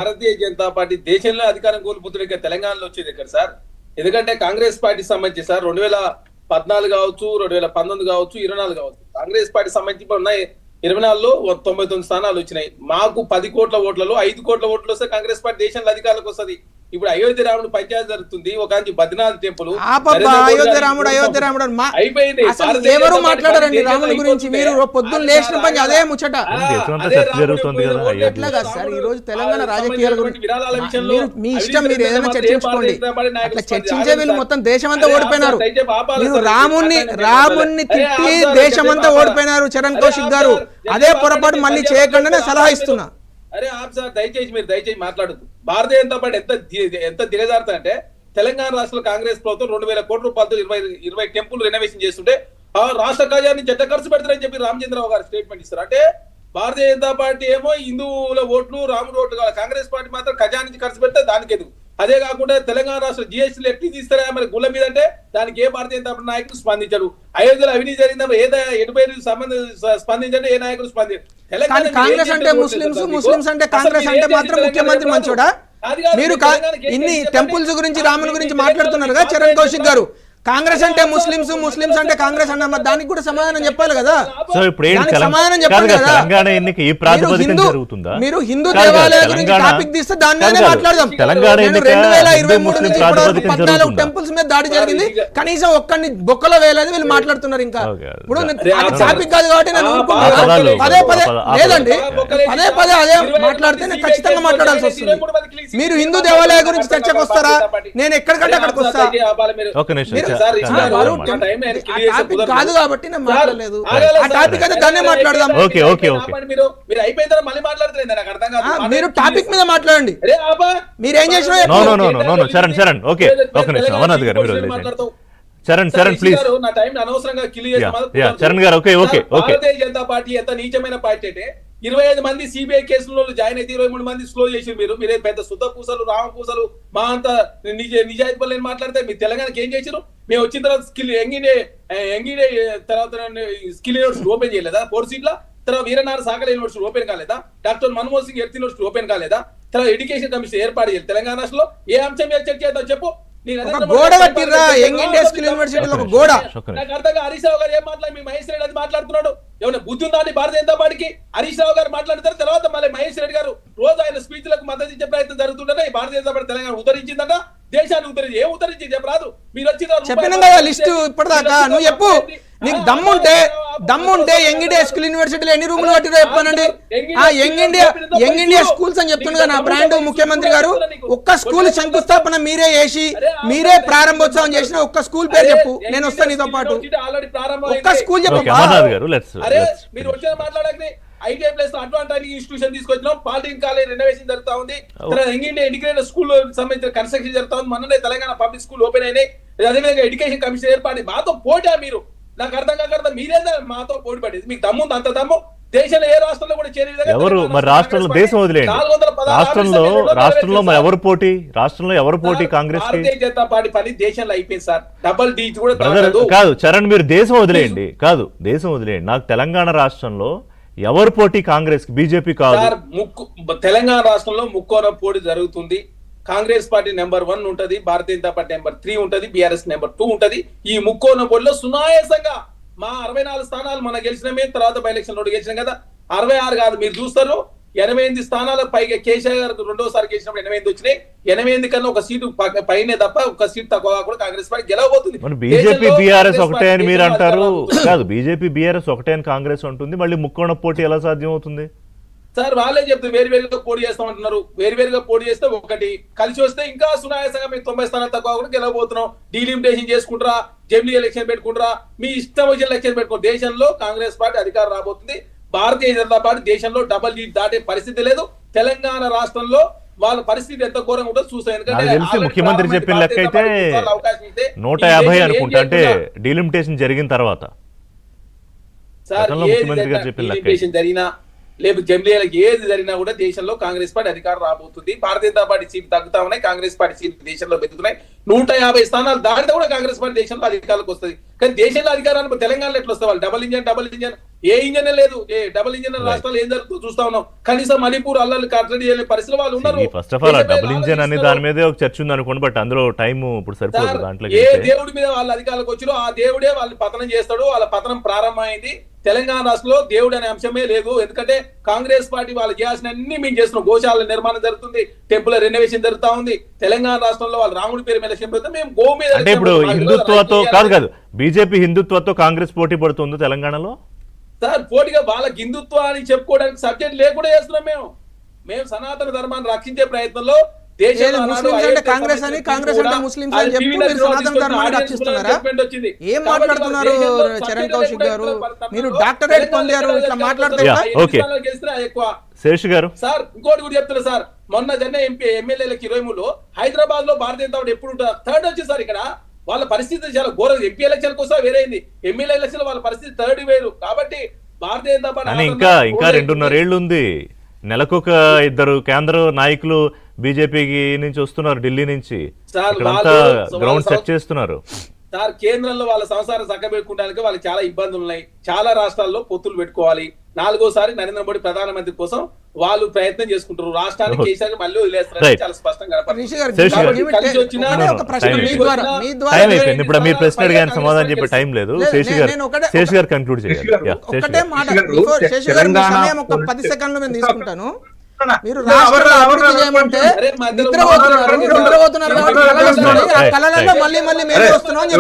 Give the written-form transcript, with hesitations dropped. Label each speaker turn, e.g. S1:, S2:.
S1: Bharatiya Janata party దేశంలో అధికారం కోల్పోతున్న తెలంగాణలో వచ్చేది ఇక్కడ సార్. ఎందుకంటే కాంగ్రెస్ పార్టీ సంబంధించి సార్ 2014 కావచ్చు, 2019 కావచ్చు, 24 కావచ్చు, కాంగ్రెస్ పార్టీ సంబంధించి ఉన్నాయి 24లో 99 స్థానాలు వచ్చినాయి. మాకు 10 కోట్ల ఓట్లలో 5 కోట్ల ఓట్లు వస్తే కాంగ్రెస్ పార్టీ దేశంలో అధికారులకు వస్తుంది. ఇప్పుడు అయోధ్య రాముడు పంచాయతీ జరుగుతుంది, ఒక బద్రీనాథ్ టెంపుల్
S2: అయోధ్య రాముడు అయిపోయింది. ఎవరు మాట్లాడారండి రాముడి గురించి? మీరు పొద్దున్న లేచిన పని అదే ముచ్చట. ఎట్లా కాదు సార్, ఈ రోజు తెలంగాణ రాజకీయాల గురించి మీ ఇష్టం, మీరు ఏదైనా చర్చించుకోండి. అట్లా చర్చించే వీళ్ళు మొత్తం దేశమంతా ఓడిపోయినారు. మీరు రాముణ్ణి తిట్టి దేశమంతా ఓడిపోయినారు చరణ్ కౌశిక్ గారు. అదే పొరపాటు మళ్ళీ చేయకుండా సలహా ఇస్తున్నా.
S1: అరే ఆప్ సార్, దయచేసి మాట్లాడద్దు. భారతీయ జనతా పార్టీ ఎంత దిగజారుతా అంటే తెలంగాణ రాష్ట్రంలో కాంగ్రెస్ ప్రభుత్వం 2000 కోట్ల రూపాయలతో 20 టెంపుల్ రెనోవేషన్ చేస్తుంటే ఆ రాష్ట్ర ఖజానాన్ని చెట్ట ఖర్చు పెడతారని చెప్పి రామచంద్రరావు గారు స్టేట్మెంట్ ఇస్తారు. అంటే భారతీయ జనతా పార్టీ ఏమో హిందువుల ఓట్లు రాముడు ఓట్లు కావాలి, కాంగ్రెస్ పార్టీ మాత్రం ఖజానా నుంచి ఖర్చు పెడితే దానికి ఎదుగు. అదే కాకుండా తెలంగాణ రాష్ట్ర జిఎస్టీలు ఎట్టి తీస్తారా మరి గుళ్ళ మీద అంటే దానికి ఏ భారతీయ జనతా పార్టీ నాయకులు స్పందించారు. అయోధ్యలో అవినీతి జరిగిందా ఎటుపై స్పందించండి, ఏ నాయకులు స్పందించారు.
S2: కాంగ్రెస్ అంటే ముస్లింస్ అంటే కాంగ్రెస్ అంటే మాత్రం ముఖ్యమంత్రి మంచోడా? మీరు ఇన్ని టెంపుల్స్ గురించి రాముని గురించి మాట్లాడుతున్నారు కదా చరణ్ కౌశిక్ గారు. కాంగ్రెస్ అంటే ముస్లింస్ అంటే కాంగ్రెస్ అన్న దానికి కూడా సమాధానం చెప్పాలి కదా. సమాధానం చెప్పాలి కదా. మీరు హిందూ దేవాలయాల గురించి టాపిక్ తీస్తే దాని మీదనే మాట్లాడదాం. 2023 నుంచి 14 టెంపుల్స్ మీద దాడి జరిగింది, కనీసం ఒక్కడిని బొక్కలో వేయలేదు. వీళ్ళు మాట్లాడుతున్నారు. ఇంకా ఇప్పుడు టాపిక్ కాదు కాబట్టి నేను పదే లేదండి, పదే అదే మాట్లాడితే నేను ఖచ్చితంగా మాట్లాడాల్సి వస్తుంది. మీరు హిందూ దేవాలయాల గురించి చర్చకు వస్తారా? నేను ఎక్కడికంటే అక్కడికి వస్తా. కాదు కాబట్టి నేను మాట్లాడలేదు. ఆ టాపిక్ అయితే దాన్నే మాట్లాడదాం. మీరు టాపిక్ మీద మాట్లాడండి. మీరేం చేసినా
S1: భారతీయ జనతా పార్టీ ఎంత నీచమైన పార్టీ అంటే 25 మంది సిబిఐ కేసులలో జాయిన్ అయితే 23 మంది స్లో చేసి మీరే పెద్ద శుద్ధ పూసలు రామ పూసలు మా అంత నిజాయితీ పనులు మాట్లాడితే మీ తెలంగాణకి ఏం చేసారు? మేము వచ్చిన తర్వాత ఎంగిడే తర్వాత స్కిల్ యూనివర్సిటీ ఓపెన్ చేయలేదా? 4 సీట్ల తర్వాత వీరనారాయణ సాగర్ యూనివర్సిటీ ఓపెన్ కాలేదా? Doctor Manmohan Singh health university open కాలేదా? తర్వాత ఎడ్యుకేషన్ కమిషన్ ఏర్పాటు చేయాలి తెలంగాణ రాష్ట్రంలో. ఏ అంశం మీద చర్చ చేద్దాం చెప్పు.
S2: గోడ కట్టిర్రా యంగ్ ఇండియా స్కిల్ యూనివర్సిటీలో ఒక గోడ.
S1: నాకు అర్థం కాదు. హరీష్ రావు గారు ఏం మాట్లాడి మీ మహేష్ రెడ్డి అది మాట్లాడుతున్నాడు. ఏమైనా బుద్ధి ఉందా అని భారతీయ జనతా పార్టీకి? హరీష్ రావు గారు మాట్లాడతారు, తర్వాత మళ్ళీ మహేష్ రెడ్డి గారు రోజు ఆయన స్పీచ్లకు మద్దతు ఇచ్చే ప్రయత్నం జరుగుతుంటే భారతీయ జనతా పార్టీ తెలంగాణ ఉద్ధరించిందట, దేశాన్ని ఉద్ధరించి ఏం ఉద్ధరించింది చెప్పరాదు. మీరు
S2: వచ్చిన లిస్టు ఇప్పటిదాకా నువ్వు చెప్పు. నీకు దమ్ముంటే యంగ్ ఇండియా స్కిల్ యూనివర్సిటీలో ఎన్ని రూములు కట్టిరో చెప్పానండి. ఆ యంగ్ ఇండియా స్కూల్స్ అని చెప్తున్నా నా బ్రాండ్ ముఖ్యమంత్రి గారు. ఒక్క స్కూల్ శంకుస్థాపన మీరే చేసి మీరే ప్రారంభోత్సవం చేసిన ఒక్క స్కూల్ పేరు చెప్పు, నేను వస్తాను నీతో పాటు. ఒక్క స్కూల్ చెప్పు.
S1: మీరు వచ్చే మాట్లాడక ఐటీఐ ప్లేస్ అడ్వాంటేజ్ ఇన్స్టిట్యూషన్ తీసుకొచ్చినాం. పాలిటెక్నిక్ కాలేజ్ రెనోవేషన్ జరుగుతా ఉంది. యంగ్ ఇండియా ఇంటిగ్రేటెడ్ స్కూల్ సంబంధించిన కన్స్ట్రక్షన్ జరుగుతా ఉంది. మొన్ననే తెలంగాణ పబ్లిక్ స్కూల్ ఓపెన్ అయినాయి. అదేవిధంగా ఎడ్యుకేషన్ కమిషన్ ఏర్పాటు. మాతో పోటా మీరు? నాకు అర్థం కాక మీరేదా మాతో పోటీ పడేది? మీకు దమ్ము అంత దమ్ము దేశంలో ఏ రాష్ట్రంలో కూడా చేరే విధంగా
S3: ఎవరు మరి రాష్ట్రంలో దేశం వదిలేయండి. రాష్ట్రంలో మరి ఎవరు పోటీ? రాష్ట్రంలో ఎవరు పోటీ? కాంగ్రెస్
S1: భారతీయ జనతా పార్టీ పని దేశంలో అయిపోయింది సార్. డబుల్ డీ కూడా
S3: కాదు చరణ్, మీరు దేశం వదిలేయండి. కాదు దేశం వదిలేయండి. నాకు తెలంగాణ రాష్ట్రంలో ఎవరు పోటీ? కాంగ్రెస్ కి, బీజేపీ కాదు.
S1: తెలంగాణ రాష్ట్రంలో ముక్కోన పోటీ జరుగుతుంది. కాంగ్రెస్ పార్టీ నెంబర్ 1 ఉంటది, భారతీయ జనతా పార్టీ నెంబర్ 3 ఉంటది, బీఆర్ఎస్ నెంబర్ 2 ఉంటది. ఈ ముక్కోన పోటీలో సునాయాసంగా మా 64 స్థానాలు మన గెలిచినమే, తర్వాత బై ఎలక్షన్ లో గెలిచినాం కదా. 66 కాదు, మీరు చూస్తారు 88 స్థానాల పైగా కేసీఆర్ గారు రెండోసారి గెలిచినప్పుడు 88 వచ్చినాయి. 88 కన్నా ఒక సీటు పైనే తప్ప ఒక సీట్ తక్కువ కూడా కాంగ్రెస్ పార్టీ గెలవబోతుంది.
S3: బీజేపీ బీఆర్ఎస్ ఒకటే అని మీరు అంటారు. కాదు బీజేపీ బీఆర్ఎస్ ఒకటే అని కాంగ్రెస్ ఉంటుంది. మళ్ళీ ముక్కోణ పోటీ ఎలా సాధ్యం అవుతుంది
S1: సార్? వాళ్ళే చెప్తారు వేరువేరుగా పోటీ చేస్తామంటున్నారు. వేరువేరుగా పోటీ చేస్తే ఒకటి, కలిసి వస్తే ఇంకా సునాయాసంగా మేము 90 స్థానాలు తక్కువ కూడా గెలవబోతున్నాం. డీలిమిటేషన్ చేసుకుంటారా, జమిలీ ఎలక్షన్ పెట్టుకుంటారా, మీ ఇష్టం వచ్చిన ఎలక్షన్ పెట్టుకో. దేశంలో కాంగ్రెస్ పార్టీ అధికారం రాబోతుంది. భారతీయ జనతా పార్టీ దేశంలో డబల్ లీడ్ దాటే పరిస్థితి లేదు. తెలంగాణ రాష్ట్రంలో వాళ్ళ పరిస్థితి ఎంత ఘోరంగా ఉంటుందో చూస్తాం. ఎందుకంటే
S3: ముఖ్యమంత్రి చెప్పిన లెక్క అయితే 150 అనుకుంటా, అంటే డీలిమిటేషన్ జరిగిన తర్వాత.
S1: సార్ డీలిమిటేషన్ జరిగినా లేకపోతే జమిలీలకు ఏది జరిగినా కూడా దేశంలో కాంగ్రెస్ పార్టీ అధికారం రాబోతుంది. భారతీయ జనతా పార్టీ సీట్లు తగ్గుతా ఉన్నాయి, కాంగ్రెస్ పార్టీ సీట్లు దేశంలో పెరుగుతున్నాయి. 150 స్థానాలు దాటితే కూడా కాంగ్రెస్ పార్టీ దేశంలో అధికారులకు వస్తుంది. కానీ దేశంలో అధికారానికి తెలంగాణలో ఎట్లా వస్తే వాళ్ళు డబల్ ఇంజన్ ఏ ఇంజన్ లేదు, ఏ డబుల్ ఇంజన్ రాష్ట్రాలు ఏం జరుగుతుందో చూస్తా ఉన్నాం. కనీసం మణిపూర్ అల్లలు కట్టడి చేయలేని పరిస్థితులు వాళ్ళు ఉన్నారు.
S3: First of all double engine అనే దాని మీదే ఒక చర్చ ఉంది అనుకోండి, బట్ అందులో టైం ఇప్పుడు సరిపోదు. దాంట్లో
S1: ఏ దేవుడి మీద వాళ్ళ అధికారులకు వచ్చిరో ఆ దేవుడే వాళ్ళు పతనం చేస్తాడు. వాళ్ళ పతనం ప్రారంభమైంది. తెలంగాణ రాష్ట్రంలో దేవుడు అనే అంశమే లేదు. ఎందుకంటే కాంగ్రెస్ పార్టీ వాళ్ళు చేయాల్సిన అన్ని మేము చేస్తున్నాం. గోశాల నిర్మాణం జరుగుతుంది, టెంపుల్ రెనోవేషన్ జరుగుతా ఉంది. తెలంగాణ రాష్ట్రంలో వాళ్ళు రాముడి పేరు మీద ఎలక్షన్ పెడితే మేము గో మీద
S3: అంటే ఇప్పుడు హిందుత్వతో కాదు బీజేపీ హిందుత్వతో కాంగ్రెస్ పోటీ పడుతుంది తెలంగాణలో.
S1: సార్ పోటీగా వాళ్ళకి హిందుత్వ అని చెప్పుకోవడానికి సబ్జెక్ట్ లేకుండా చేస్తున్నాం. మేము సనాతన ధర్మాన్ని రక్షించే ప్రయత్నంలో
S2: ముస్లింస్ అంటే కాంగ్రెస్ అని, కాంగ్రెస్ అంటే ముస్లింస్ అని చెప్పి మీరు సనాతన ధర్మాన్ని రక్షిస్తున్నారా? ఏం మాట్లాడుతున్నారు చరణ్ కౌశిక్ గారు? మీరు డాక్టరేట్ పొందారు, ఇట్లా మాట్లాడుతున్నారు
S1: ఎక్కువ.
S3: శేష్ గారు
S1: సార్ ఇంకోటి కూడా చెప్తున్నా సార్, మొన్న జరిగిన ఎమ్మెల్యేలకు 23లో హైదరాబాద్ లో భారతీయ జనతా పార్టీ ఎప్పుడు ఉంటారు? థర్డ్ వచ్చింది సార్. ఇక్కడ వాళ్ళ పరిస్థితి చాలా ఘోరం. ఎంపీ ఎలక్షన్ కోసం వేరైంది, ఎమ్మెల్యే ఎలక్షన్ వాళ్ళ పరిస్థితి థర్డ్ వేరు. కాబట్టి భారతీయ జనతా పార్టీ
S3: ఇంకా 2.5 ఏళ్ళు ఉంది. నెలకొక 2 కేంద్ర నాయకులు బీజేపీకి నుంచి వస్తున్నారు, ఢిల్లీ నుంచి. ఇక్కడంతా గ్రౌండ్ సెట్ చేస్తున్నారు
S1: సార్. కేంద్రంలో వాళ్ళ సంసారం చక్కబెట్టుకోవడానికి వాళ్ళకి చాలా ఇబ్బందులు ఉన్నాయి. చాలా రాష్ట్రాల్లో పొత్తులు పెట్టుకోవాలి. 4వసారి నరేంద్ర మోడీ ప్రధానమంత్రి కోసం వాళ్ళు ప్రయత్నం చేసుకుంటారు. రాష్ట్రానికి కేసీఆర్ మళ్ళీ వదిలేస్తారు. చాలా స్పష్టంగా
S3: ఇప్పుడు మీరు ప్రశ్న అడిగాను సమాధానం చెప్పే టైం లేదు. శేష్ గారు కంక్లూడ్ చేయాలి.
S2: ఒకటే మాట శేష్ గారు, ఒక 10 సెకండ్లు నేను తీసుకుంటాను. మీరు రాష్ట్రాన్ని అభివృద్ధి చేయమంటే నిద్రపోతున్నారు కాబట్టి కళలలో మళ్ళీ మేము వస్తున్నాం.